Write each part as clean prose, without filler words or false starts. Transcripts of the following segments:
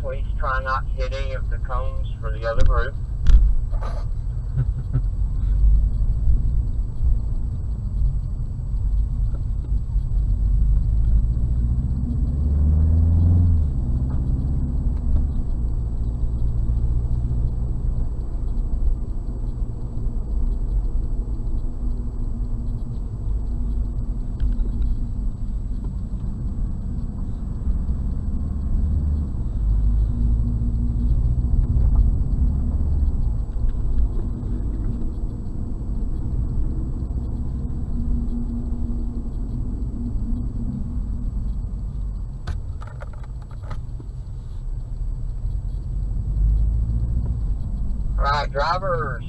please try not to hit any of the cones for the other group. Alright, drivers,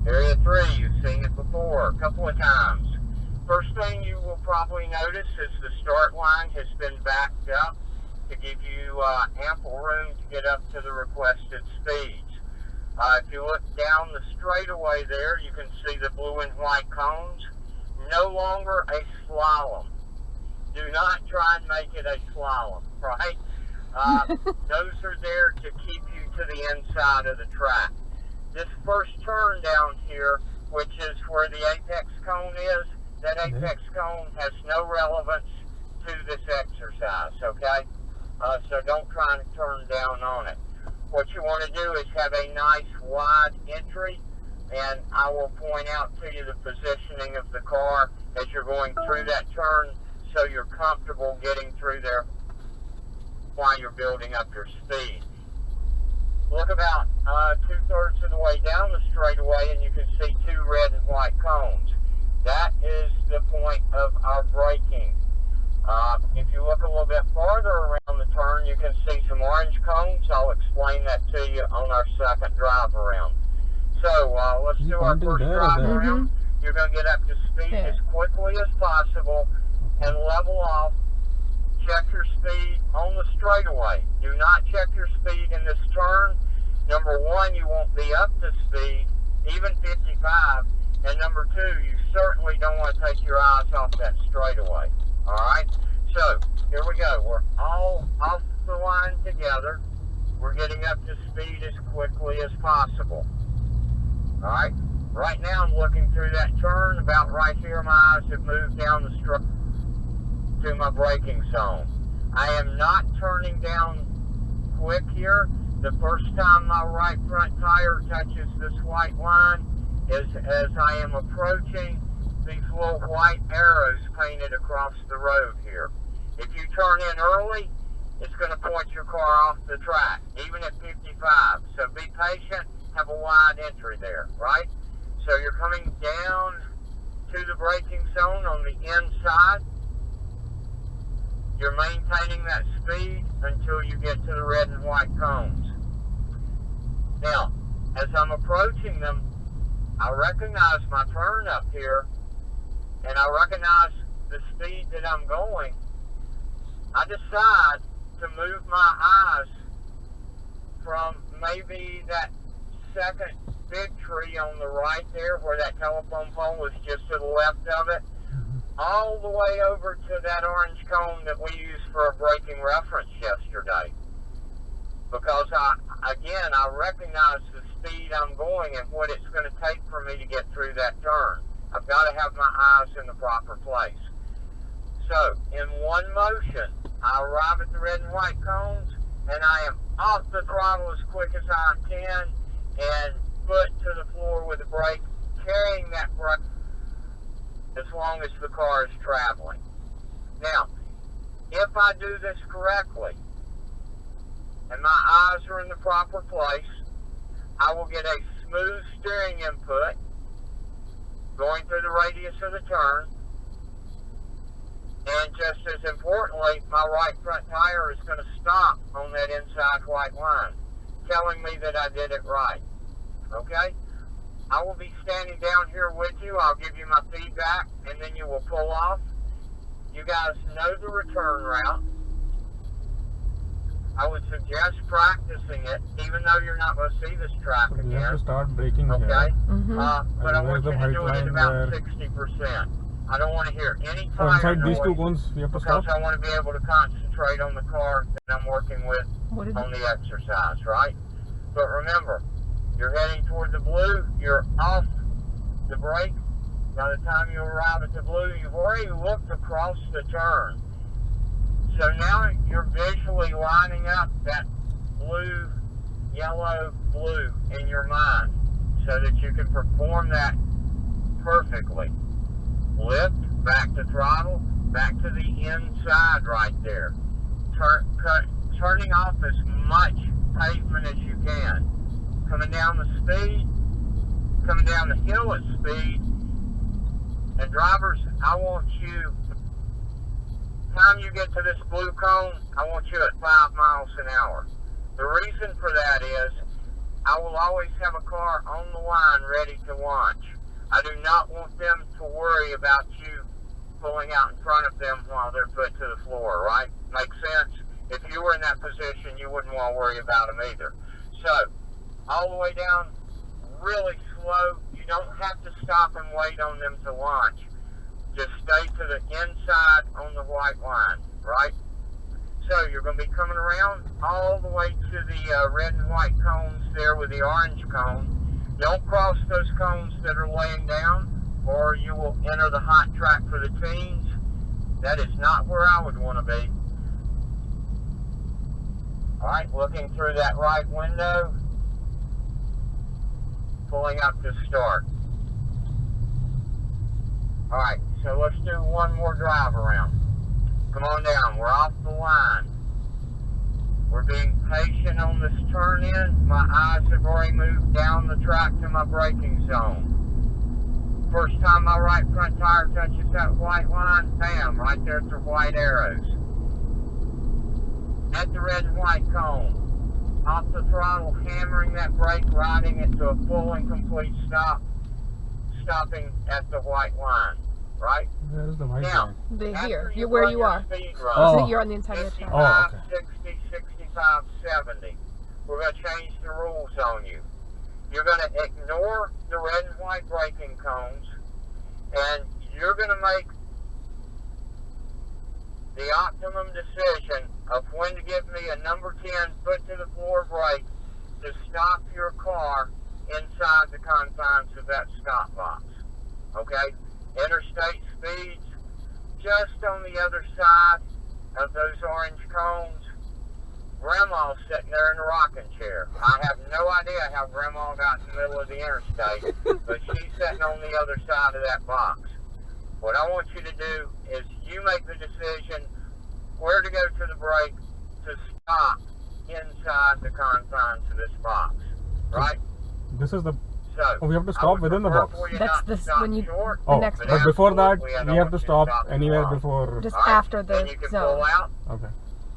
area 3, you've seen it before a couple of times. First thing you will probably notice is the start line has been backed up to give you ample room to get up to the requested speeds. If you look down the straightaway there, you can see the blue and white cones. No longer a slalom. Do not try and make it a slalom, right? Those are there to keep you to the inside of the track. This first turn down here, which is where the apex cone is, that apex cone has no relevance to this exercise, okay? So don't try and turn down on it. What you want to do is have a nice wide entry, and I will point out to you the positioning of the car as you're going through that turn so you're comfortable getting through there while you're building up your speed. Look about 2/3 of the way down the straightaway and you can see 2 red and white cones. That is the point of our braking. If you look a little bit farther around the turn, you can see some orange cones. I'll explain that to you on our second drive around. So let's do our first drive around. You're going to get up to speed as quickly as possible and level off. Check your speed on the straightaway. Do not check your speed in this turn. Number 1, you won't be up to speed, even 55. And number 2, you certainly don't want to take your eyes off that straightaway. All right? So, here we go. We're all off the line together. We're getting up to speed as quickly as possible. All right? Right now, I'm looking through that turn. About right here, my eyes have moved down the straight to my braking zone. I am not turning down quick here. The first time my right front tire touches this white line is as I am approaching these little white arrows painted across the road here. If you turn in early, it's going to point your car off the track, even at 55. So be patient, have a wide entry there, right? So you're coming down to the braking zone on the inside. You're maintaining that speed until you get to the red and white cones. Now, as I'm approaching them, I recognize my turn up here, and I recognize the speed that I'm going. I decide to move my eyes from maybe that second big tree on the right there where that telephone pole is just to the left of it, all the way over to that orange cone that we used for a braking reference yesterday. Because I recognize the speed I'm going and what it's going to take for me to get through that turn. I've got to have my eyes in the proper place. So, in one motion, I arrive at the red and white cones, and I am off the throttle as quick as I can, and foot to the floor with the brake, carrying that brake as long as the car is traveling. Now, if I do this correctly, and my eyes are in the proper place, I will get a smooth steering input going through the radius of the turn, and just as importantly, my right front tire is going to stop on that inside white line, telling me that I did it right. Okay? I will be standing down here with you. I'll give you my feedback, and then you will pull off. You guys know the return route. I would suggest practicing it, even though you're not going to see this track again. You have to start braking okay? here. But I want you to do it at about 60%. I don't want to hear any Oh, tire inside these two noise cones, we have to because stop? I want to be able to concentrate on the car that I'm working with on the exercise, right? But remember, you're heading toward the blue, you're off the brake. By the time you arrive at the blue, you've already looked across the turn. So now you're visually lining up that blue, yellow, blue in your mind so that you can perform that perfectly. Lift, back to throttle, back to the inside right there. Turning off as much pavement as you can. Coming down the hill at speed. And drivers, I want you, time you get to this blue cone, I want you at 5 miles an hour. The reason for that is I will always have a car on the line ready to launch. I do not want them to worry about you pulling out in front of them while they're put to the floor, right? Makes sense? If you were in that position, you wouldn't want to worry about them either. So, all the way down, really slow. You don't have to stop and wait on them to launch. Just stay to the inside on the white line, right? So you're going to be coming around all the way to the red and white cones there with the orange cone. Don't cross those cones that are laying down or you will enter the hot track for the teens. That is not where I would want to be. Alright, looking through that right window. Pulling up to start. Alright, so let's do one more drive around. Come on down, we're off the line. We're being patient on this turn in. My eyes have already moved down the track to my braking zone. First time my right front tire touches that white line, bam, right there at the white arrows. At the red and white cone. Off the throttle, hammering that brake, riding it to a full and complete stop, stopping at the white line, right? Where is the white now, line? Here, you're where you are. Oh. So you're on the inside of the track. 55, Oh, okay. 60, 65, 70. We're going to change the rules on you. You're going to ignore the red and white braking cones, and you're going to make the optimum decision of when to give me a number 10 foot to the floor brake to stop your car inside the confines of that stop box. Okay? Interstate speeds just on the other side of those orange cones. Grandma's sitting there in the rocking chair. I have no idea how Grandma got in the middle of the interstate, but she's sitting on the other side of that box. What I want you to do is you make the decision where to go to the brake to stop inside the confines of this box, right? This is the... So, oh, we have to stop within the box. That's this when you... Short, Oh, next but one. before that, I we have to stop anywhere long. before... Just Right, after then the you can zone. pull out. Okay.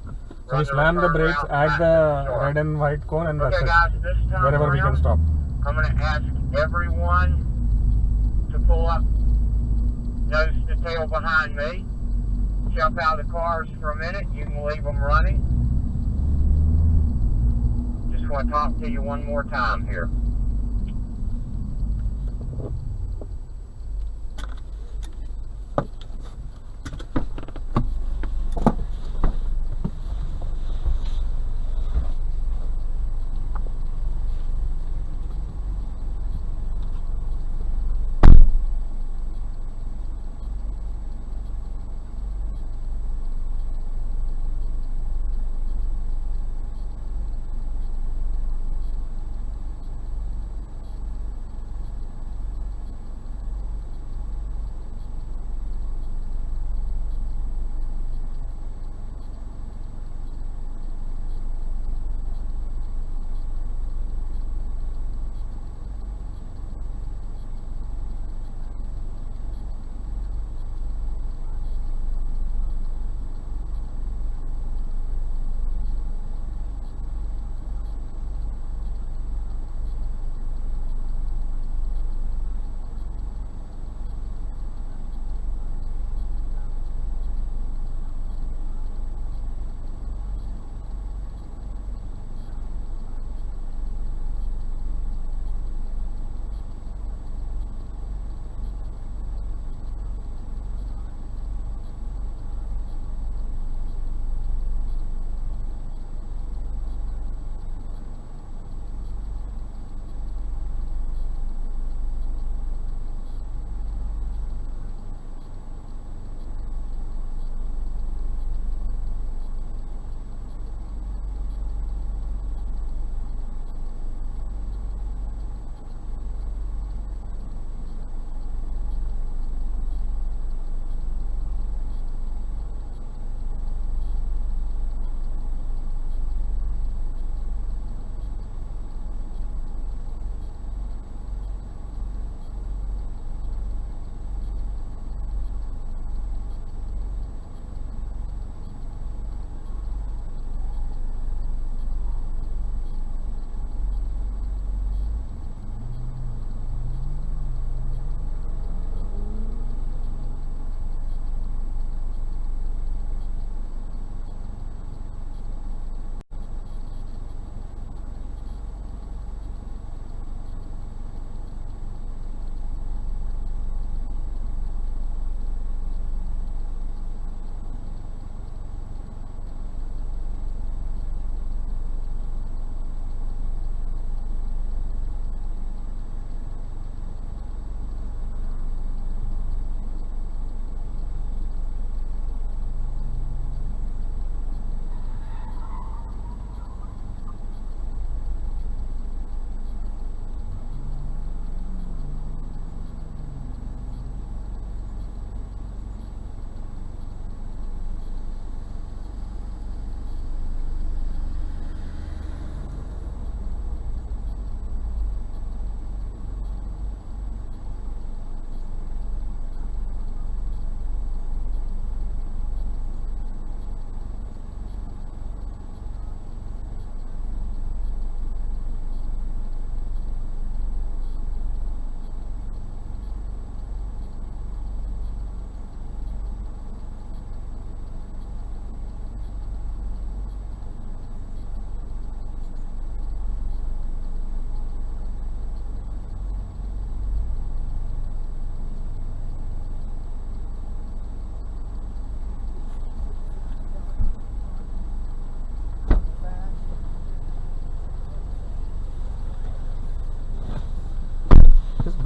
So run we slam the return brakes route at back to the start. red and white cone and that's Okay, it. guys, this time Wherever we can around, stop. I'm going to ask everyone to pull up nose to tail behind me. Jump out of the cars for a minute. You can leave them running. Just want to talk to you one more time here.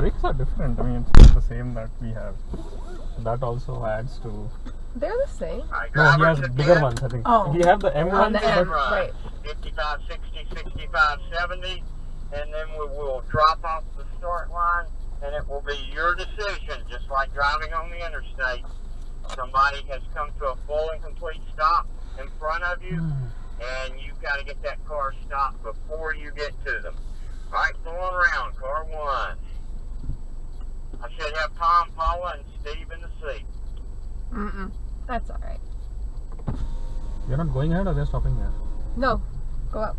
brakes are different. I mean, it's not the same that we have. That also adds to. They're the same. Alright, No, he drivers has again. bigger ones, I think. Oh. We have the M On ones. the M. but- Right. 55, 60, 65, 70, and then we will drop off the start line, and it will be your decision, just like driving on the interstate. Somebody has come to a full and complete stop in front of you, and you've got to get that car stopped before you get to them. All right, going around, car one. I should have Tom, Paula, and Steve in the seat. That's all right. You're not going ahead or they're stopping there? No, go up.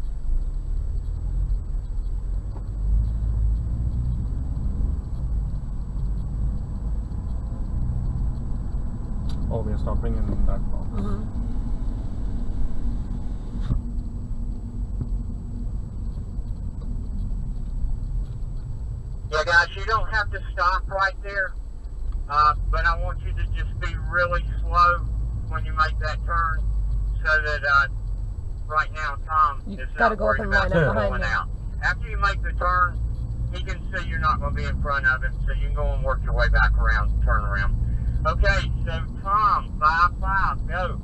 Oh, we're stopping in that box. Yeah, guys, you don't have to stop right there, but I want you to just be really slow when you make that turn, so that right now Tom You is gotta not go up worried and about line you up behind pulling me. out. After you make the turn, he can see you're not going to be in front of him, so you can go and work your way back around, turn around. Okay, so Tom, 5-5, go.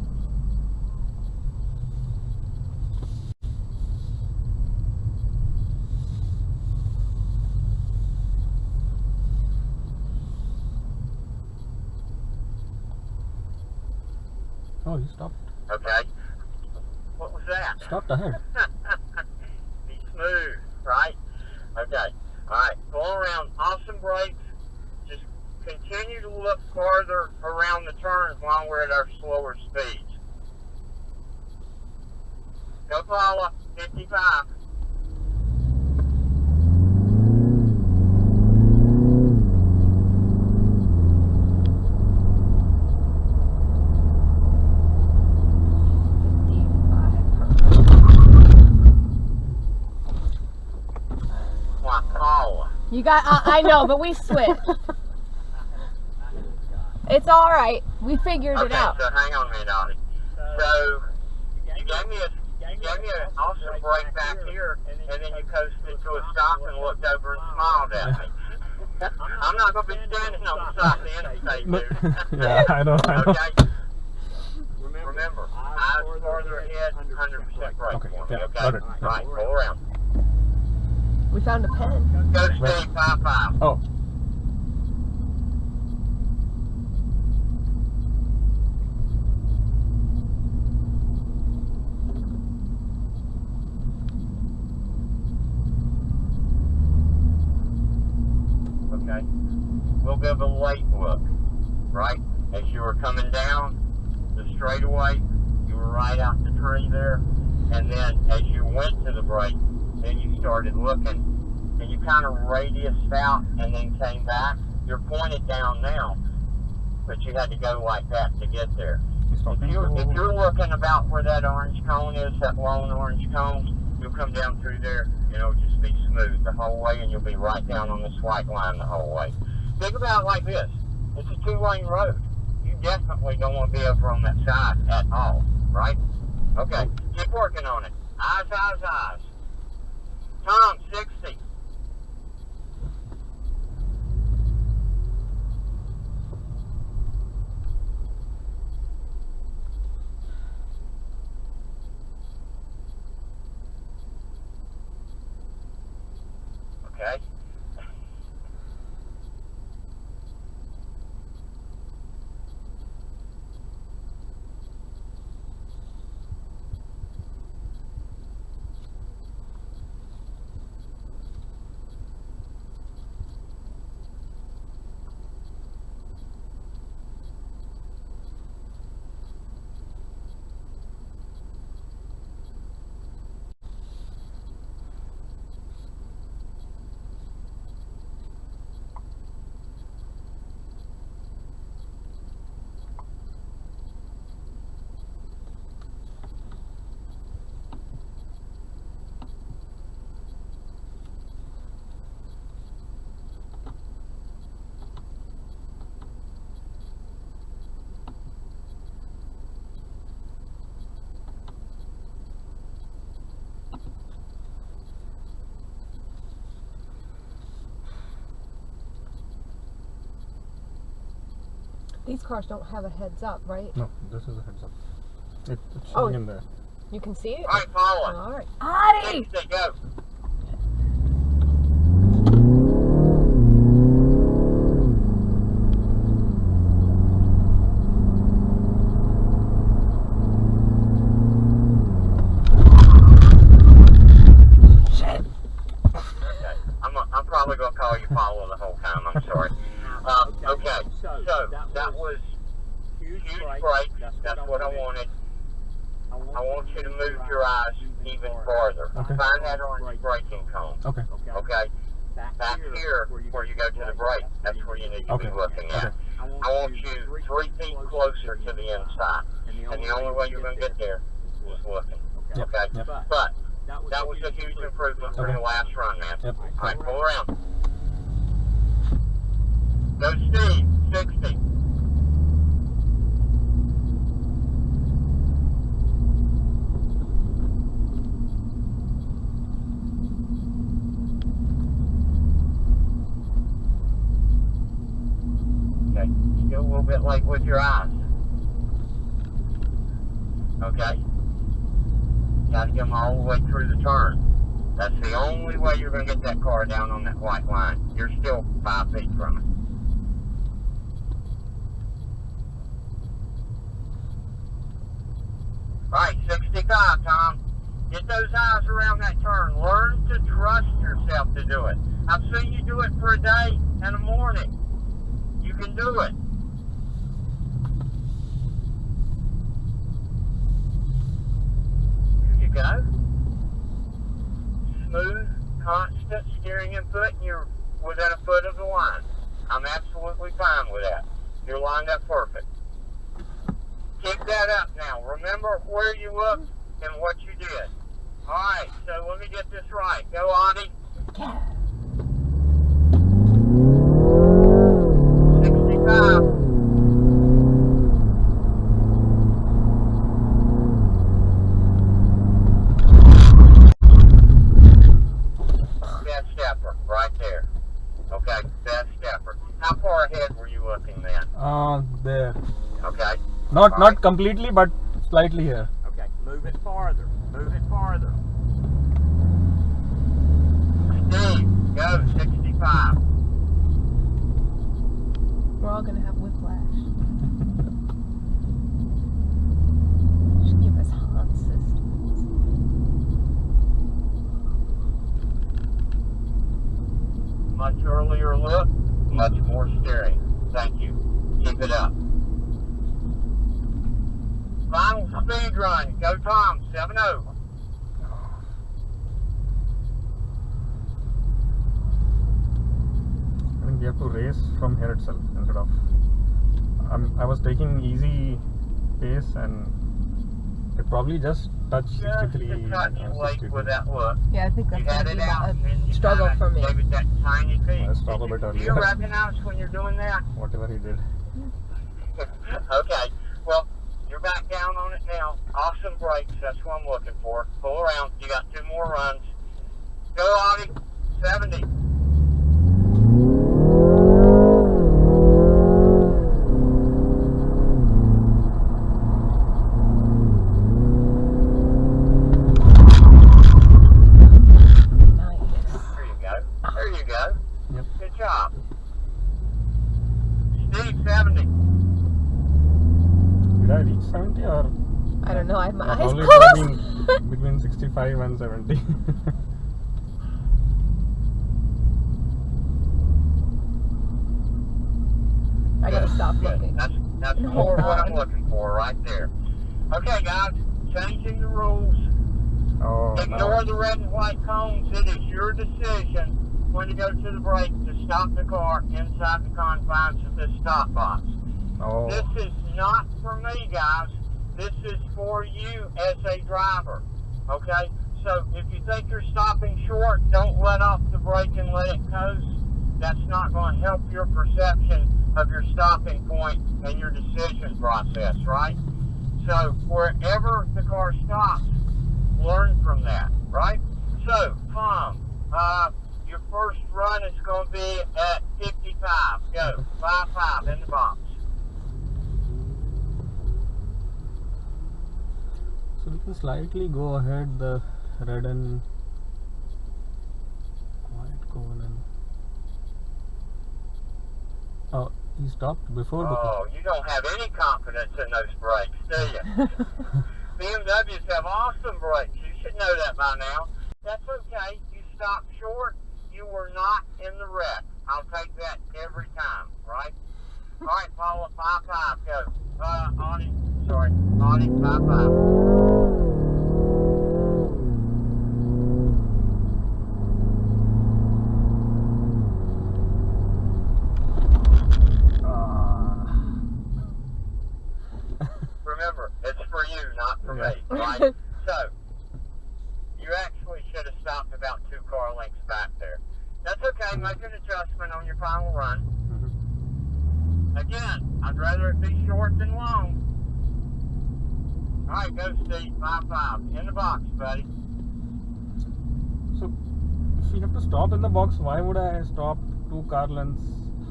Oh, you stopped. Okay. What was that? Stopped ahead. Be smooth, right? Okay. Alright, go around. Awesome brakes. Just continue to look farther around the turns while we're at our slower speeds. Go Paula, 55. Paula. You got. I know, but we switched. It's all right. We figured it Okay, out. so hang on a minute, Ollie. So you gave me an awesome break back here, and then you coasted to a stop and looked over and smiled at me. I'm not going to be standing on the side of the interstate, dude. Yeah, I know. Okay? Remember, eyes farther ahead, 100% brake Okay, for me, yeah, okay? got it. Right, go around. We found a pen. Go Steve, 5-5. Oh. Okay? We'll give a late look, right? As you were coming down the straightaway, you were right out the tree there, and then as you went to the brake, then you started looking, and you kind of radiused out and then came back. You're pointed down now, but you had to go like that to get there. If you're looking about where that orange cone is, that long orange cone, you'll come down through there, and it'll just be smooth the whole way, and you'll be right down on this white line the whole way. Think about it like this. It's a 2-lane road. You definitely don't want to be over on that side at all, right? Okay, keep working on it. Eyes, eyes, eyes. Tom, 60. Okay. These cars don't have a heads up, right? No, this is a heads up. It's Oh. showing in there. You can see it? All right, follow us. All right. Adi! 60, go. Shit. Okay. I'm probably going to call you follow the whole time. I'm sorry. Okay. So that was huge break. That's what I wanted. I want you to move your eyes even farther. Okay. Find that orange braking cone. Okay. Okay? Back here, where you go to the brake, that's where you need to be looking at. I want you 3 feet closer to the inside. And the only way you're going to get there is looking. Yep. Okay? Yep. But that was a huge improvement from the last run, man. Yep. All right, pull around. Go Steve, 60. Okay, still a little bit late with your eyes. Okay? Gotta get them all the way through the turn. That's the only way you're gonna get that car down on that white line. You're still 5 feet from it. Alright, 65, Tom. Get those eyes around that turn. Learn to trust yourself to do it. I've seen you do it for a day and a morning. You can do it. Here you go. Smooth, constant steering input, and you're within a foot of the line. I'm absolutely fine with that. You're lined up perfect. Keep that up now. Remember where you looked and what you did. Alright, so let me get this right. Go, Audie. 65. Best stepper, right there. Okay, best stepper. How far ahead were you looking then? There. Okay. Not completely, but slightly here. Okay, move it farther. Move it farther. Steve, go 65. We're all gonna have whiplash. Should give us Han systems. Much earlier look, much more steering. Thank you. Keep it up. Final speed run. Go Tom, 7-0. I think you have to race from here itself instead of. I was taking easy pace and it probably just touched 63. Just a touch late 62. with that look. Yeah, I think You that's had gonna it be out and then a you struggle kinda for me. gave it that tiny beat. Let's talk a bit Do you earlier. recognize when you're doing that? Whatever he did. Okay, well, you're back down on it now. Awesome brakes, that's what I'm looking for. Pull around, you got 2 more runs. Go Audie, 70. Nice. There you go, there you go. Yep. Good job. Steve, 70. Did I reach 70 or? I don't know, I have my eyes Probably closed. between 65 and 70. I gotta stop Good. looking. That's And more hold what I'm on. looking for right there. Okay, guys, changing the rules. Oh, Ignore no. the red and white cones. It is your decision when you go to the brake to stop the car inside the confines of this stop box. Oh. This is not for me, guys. This is for you as a driver. Okay? So if you think you're stopping short, don't let off the brake and let it coast. That's not going to help your perception of your stopping point and your decision process, right? So wherever the car stops, learn from that, right? So, Tom, your first run is going to be at 55. Go, 5-5 in the box. So we can slightly go ahead the red and white cone and oh, he stopped before the Oh, you don't have any confidence in those brakes, do you? BMWs have awesome brakes. You should know that by now. That's okay. You stopped short. You were not in the wreck. I'll take that every time, right? All right, Paula, 5-5, go. Audie, 5-5. Remember, it's for you, not for me, right? So, you actually should have stopped about 2 car lengths back there. That's okay, make an adjustment on your final run. Again, I'd rather it be short than long. Alright, go Steve, 5-5. In the box, buddy. So, if we have to stop in the box, why would I stop 2 car lengths?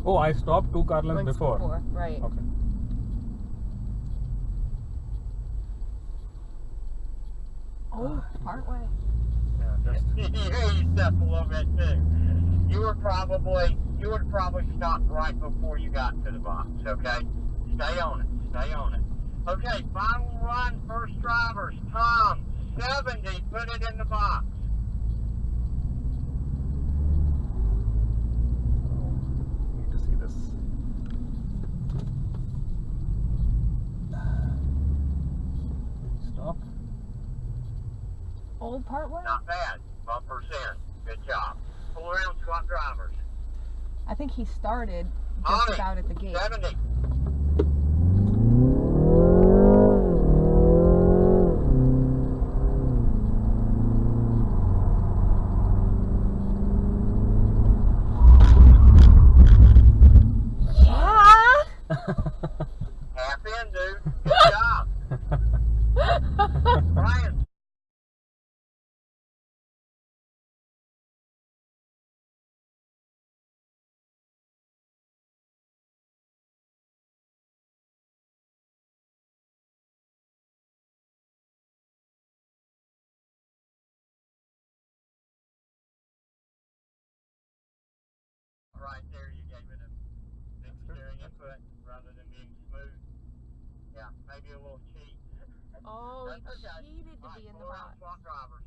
Oh, I stopped 2 car lengths before. Right. Okay. Oh, part way. Yeah, just You stepped a little bit too. You would probably stopped right before you got to the box, okay? Stay on it. Okay, final run, first drivers. Tom, 70, put it in the box. need to see this. Stop. Old part way? Not bad, bumpers in. Good job. Pull around, squad drivers. I think he started just about at the gate. 70. Yeah! Half in, dude. Good job. Brian. Right there, you gave it a big steering input rather than being smooth. Yeah, maybe a little cheat. Oh, he That's okay. cheated to All right, be in the pull around, box. swap drivers.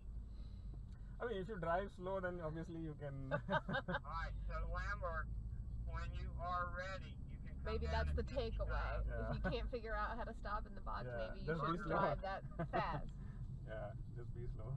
I mean, if you drive slow, then obviously you can. Alright, so Lambert, when you are ready, you can come Maybe down that's the and ditch takeaway. drive. Yeah. If you can't figure out how to stop in the box, Yeah, maybe you just be shouldn't slow. drive that fast. Yeah, just be slow.